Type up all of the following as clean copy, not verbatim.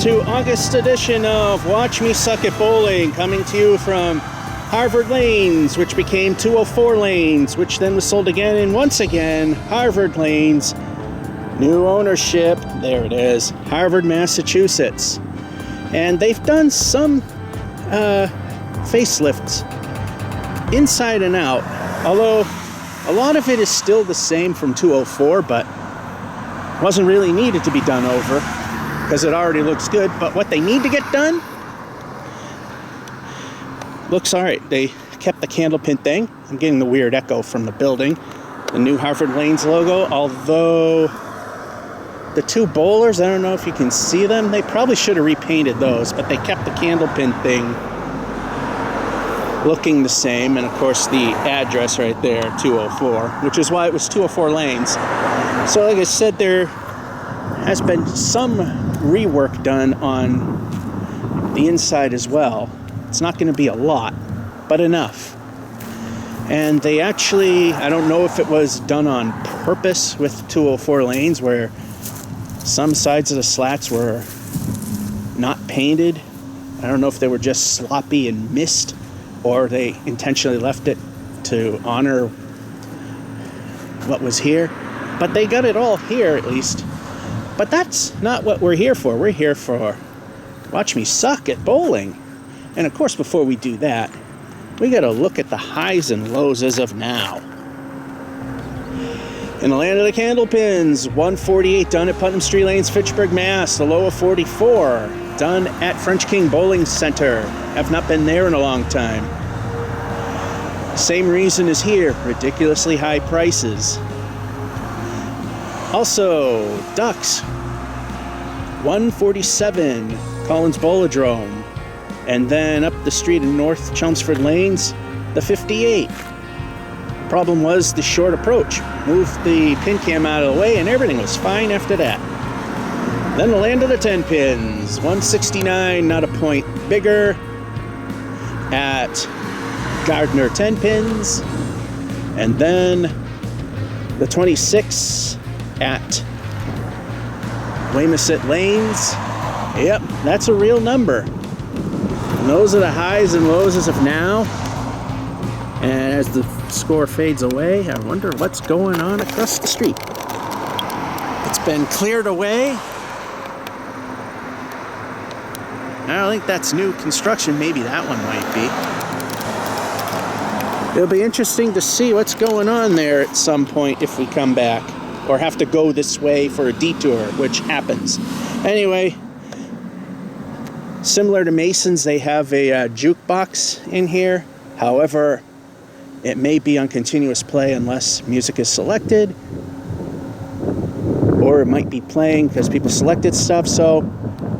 to August edition of Watch Me Suck at Bowling, coming to you from Harvard Lanes, which became 204 Lanes, which then was sold again, and once again, Harvard Lanes, new ownership, there it is, Harvard, Massachusetts. And they've done some facelifts inside and out, although a lot of it is still the same from 204, but wasn't really needed to be done over because it already looks good. But what they need to get done looks all right. They kept the Candlepin thing. I'm getting the weird echo from the building. The new Harvard Lanes logo, although the two bowlers, I don't know if you can see them. They probably should have repainted those, but they kept the Candlepin thing looking the same. And of course the address right there, 204, which is why it was 204 Lanes. So like I said, there has been some rework done on the inside as well. It's not going to be a lot, but enough. And they actually, I don't know if it was done on purpose with 204 Lanes, where some sides of the slats were not painted. I don't know if they were just sloppy and missed, or they intentionally left it to honor what was here. But they got it all here, at least. But that's not what we're here for. We're here for Watch Me Suck at Bowling. And of course, before we do that, we got to look at the highs and lows as of now. In the land of the Candlepins, 148 done at Putnam Street Lanes, Fitchburg, Mass. The low of 44 done at French King Bowling Center. Have not been there in a long time. Same reason as here, ridiculously high prices. Also, Ducks, 147, Collins Bowlodrome. And then up the street in North Chelmsford Lanes, the 58. Problem was the short approach. Moved the pin cam out of the way and everything was fine after that. Then the land of the 10 pins, 169, not a point bigger, at Gardner 10 pins. And then the 26 at Weymouth Lanes. Yep, that's a real number. And those are the highs and lows as of now. And as the score fades away, I wonder what's going on across the street. It's been cleared away. I don't think that's new construction. Maybe that one might be. It'll be interesting to see what's going on there at some point if we come back, or have to go this way for a detour, which happens. Anyway, similar to Mason's, they have a jukebox in here. However, it may be on continuous play unless music is selected, or it might be playing because people selected stuff. So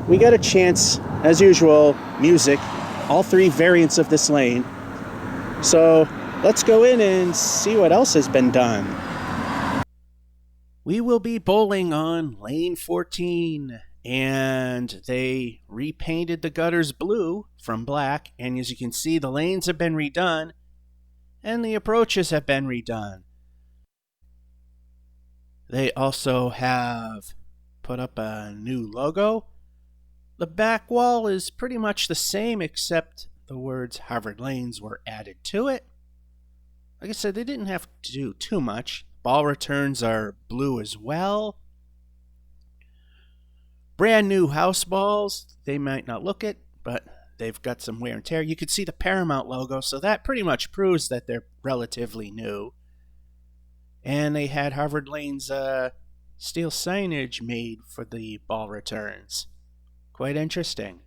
we got a chance, as usual, music, all three variants of this lane. So let's go in and see what else has been done. We will be bowling on lane 14, and they repainted the gutters blue from black, and as you can see, the lanes have been redone, and the approaches have been redone. They also have put up a new logo. The back wall is pretty much the same, except the words Harvard Lanes were added to it. Like I said, they didn't have to do too much. Ball returns are blue as well. Brand new house balls. They might not look it, but they've got some wear and tear. You can see the Paramount logo, so that pretty much proves that they're relatively new. And they had Harvard Lane's steel signage made for the ball returns. Quite interesting.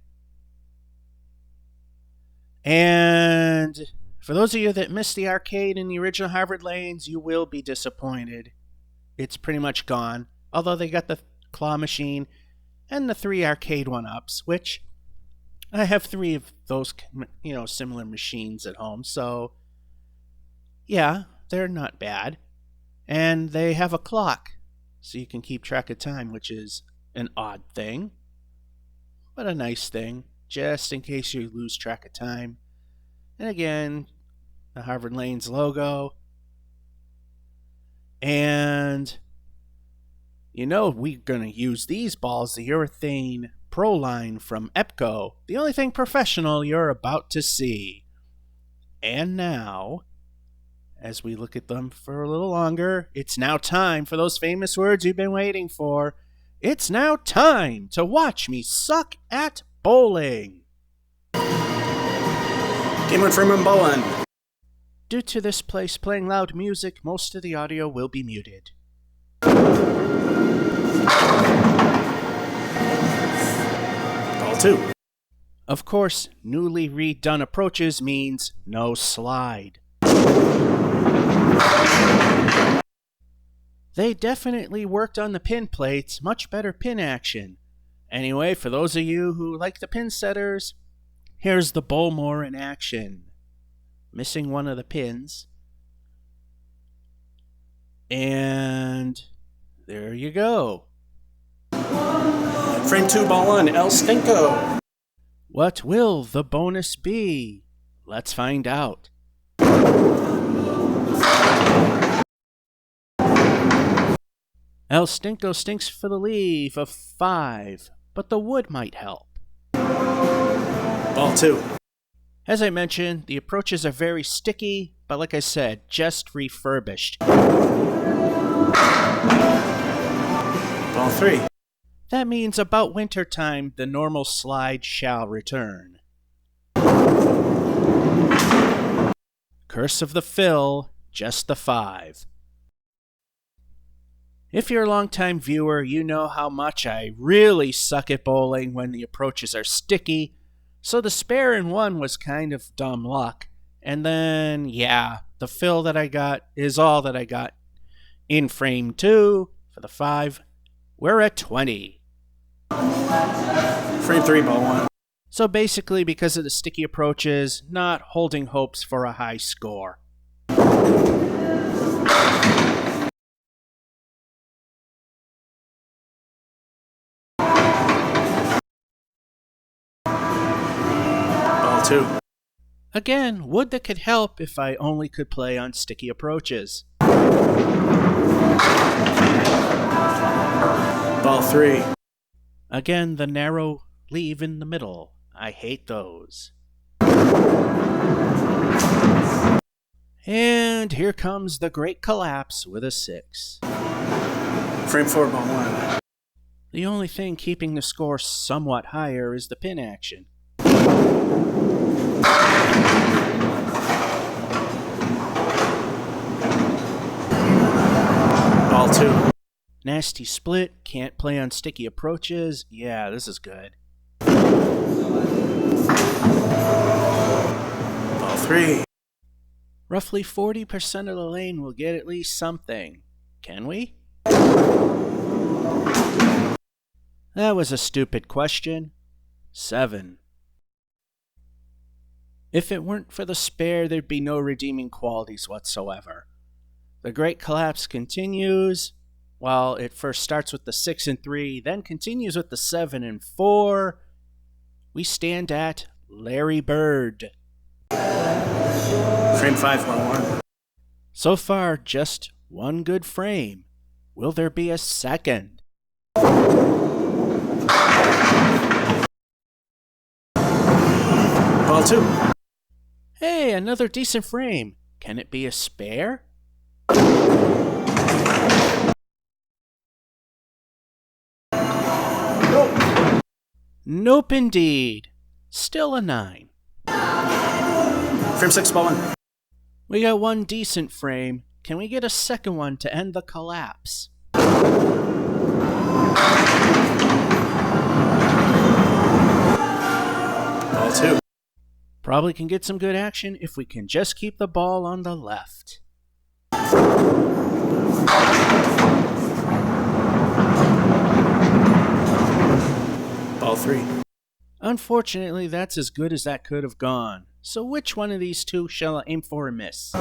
And for those of you that missed the arcade in the original Harvard Lanes, you will be disappointed. It's pretty much gone. Although they got the claw machine and the 3 arcade 1-ups, which I have 3 of those, similar machines at home. So, yeah, they're not bad. And they have a clock, so you can keep track of time, which is an odd thing, but a nice thing, just in case you lose track of time. And again, the Harvard Lanes logo. And, we're going to use these balls, the urethane Pro line from Epco, the only thing professional you're about to see. And now, as we look at them for a little longer, it's now time for those famous words you've been waiting for. It's now time to watch me suck at bowling. Game one from Bowen. Due to this place playing loud music, most of the audio will be muted. Ball 2. Of course, newly redone approaches means no slide. They definitely worked on the pin plates, much better pin action. Anyway, for those of you who like the pin setters, here's the Bowlmore in action. Missing one of the pins. And there you go. Frame 2, ball 1, El Stinko. What will the bonus be? Let's find out. El Stinko stinks for the leave of 5, but the wood might help. Ball 2. As I mentioned, the approaches are very sticky, but like I said, just refurbished. Ball 3. That means about winter time, the normal slide shall return. Curse of the Fill, just the 5. If you're a longtime viewer, you know how much I really suck at bowling when the approaches are sticky, so the spare in 1 was kind of dumb luck. And then, yeah, the fill that I got is all that I got. In frame 2, for the 5, we're at 20. Frame 3, ball 1. So basically, because of the sticky approaches, not holding hopes for a high score. Ball 2. Again, would that could help if I only could play on sticky approaches. Ball 3. Again, the narrow leave in the middle. I hate those. And here comes the great collapse with a 6. Frame 4, ball 1. The only thing keeping the score somewhat higher is the pin action. Ball 2. Nasty split, can't play on sticky approaches. Yeah, this is good. Ball 3. Roughly 40% of the lane will get at least something. Can we? That was a stupid question. 7. If it weren't for the spare, there'd be no redeeming qualities whatsoever. The Great Collapse continues. Well, it first starts with the 6 and 3, then continues with the 7 and 4. We stand at Larry Bird. Frame 5, ball 1. So far, just one good frame. Will there be a second? Ball 2. Hey, another decent frame. Can it be a spare? Nope, indeed. Still a 9. Frame 6, ball 1. We got one decent frame. Can we get a second one to end the collapse? Ball 2. Probably can get some good action if we can just keep the ball on the left. Ball 3. Unfortunately, that's as good as that could have gone. So which one of these two shall I aim for and miss?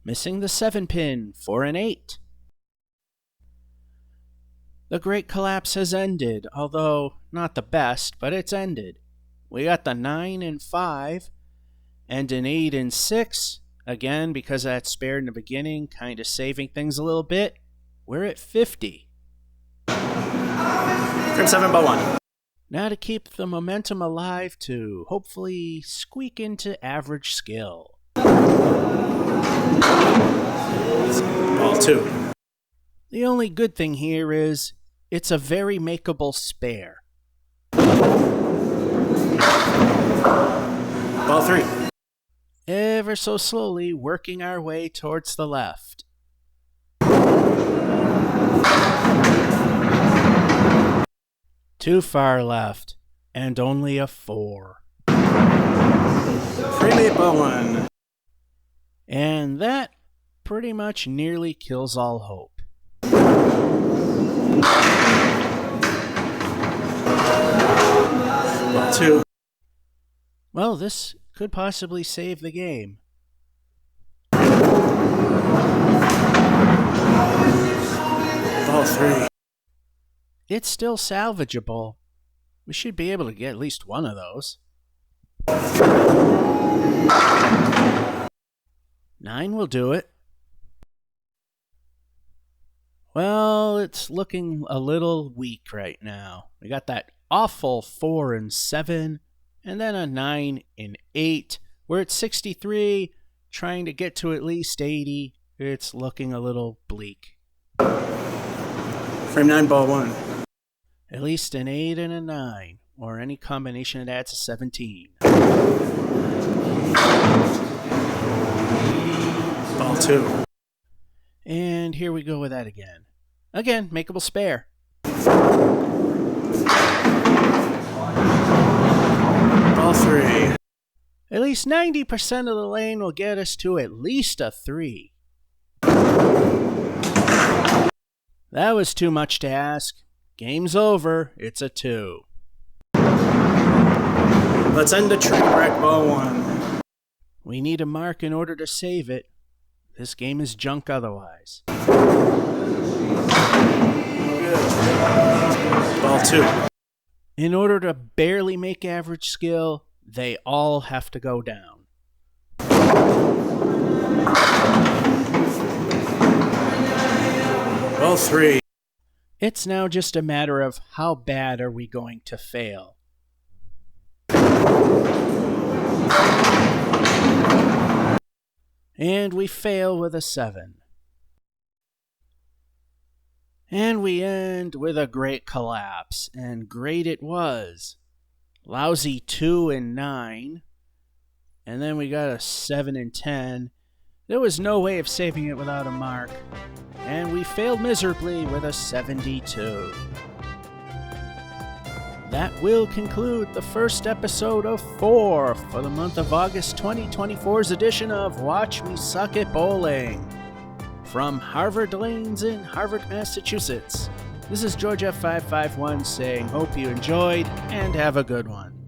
Missing the 7 pin for an 8. The Great Collapse has ended, although not the best, but it's ended. We got the 9 and 5, and an 8 and 6. Again, because of that spare in the beginning, kind of saving things a little bit. We're at 50. Frame 7, ball 1. Now to keep the momentum alive to hopefully squeak into average skill. Ball 2. The only good thing here is it's a very makeable spare. Ball 3. Ever so slowly working our way towards the left. Too far left, and only a 4. Frame 8, ball 1. And that pretty much nearly kills all hope. Ball 2. Well, this could possibly save the game. Ball 3. It's still salvageable. We should be able to get at least one of those. 9 will do it. Well, it's looking a little weak right now. We got that awful 4 and 7, and then a 9 and 8. We're at 63, trying to get to at least 80. It's looking a little bleak. Frame 9, ball 1. At least an 8 and a 9, or any combination that adds to 17. Ball 2. And here we go with that again. Again, makeable spare. Ball 3. At least 90% of the lane will get us to at least a 3. That was too much to ask. Game's over. It's a 2. Let's end the train wreck, ball 1. We need a mark in order to save it. This game is junk otherwise. Ball 2. In order to barely make average skill, they all have to go down. Ball 3. It's now just a matter of how bad are we going to fail. And we fail with a 7. And we end with a great collapse, and great it was. Lousy 2 and 9, and then we got a 7 and 10. There was no way of saving it without a mark, and we failed miserably with a 72. That will conclude the first episode of 4 for the month of August 2024's edition of Watch Me Suck at Bowling. From Harvard Lanes in Harvard, Massachusetts, this is George F551 saying hope you enjoyed and have a good one.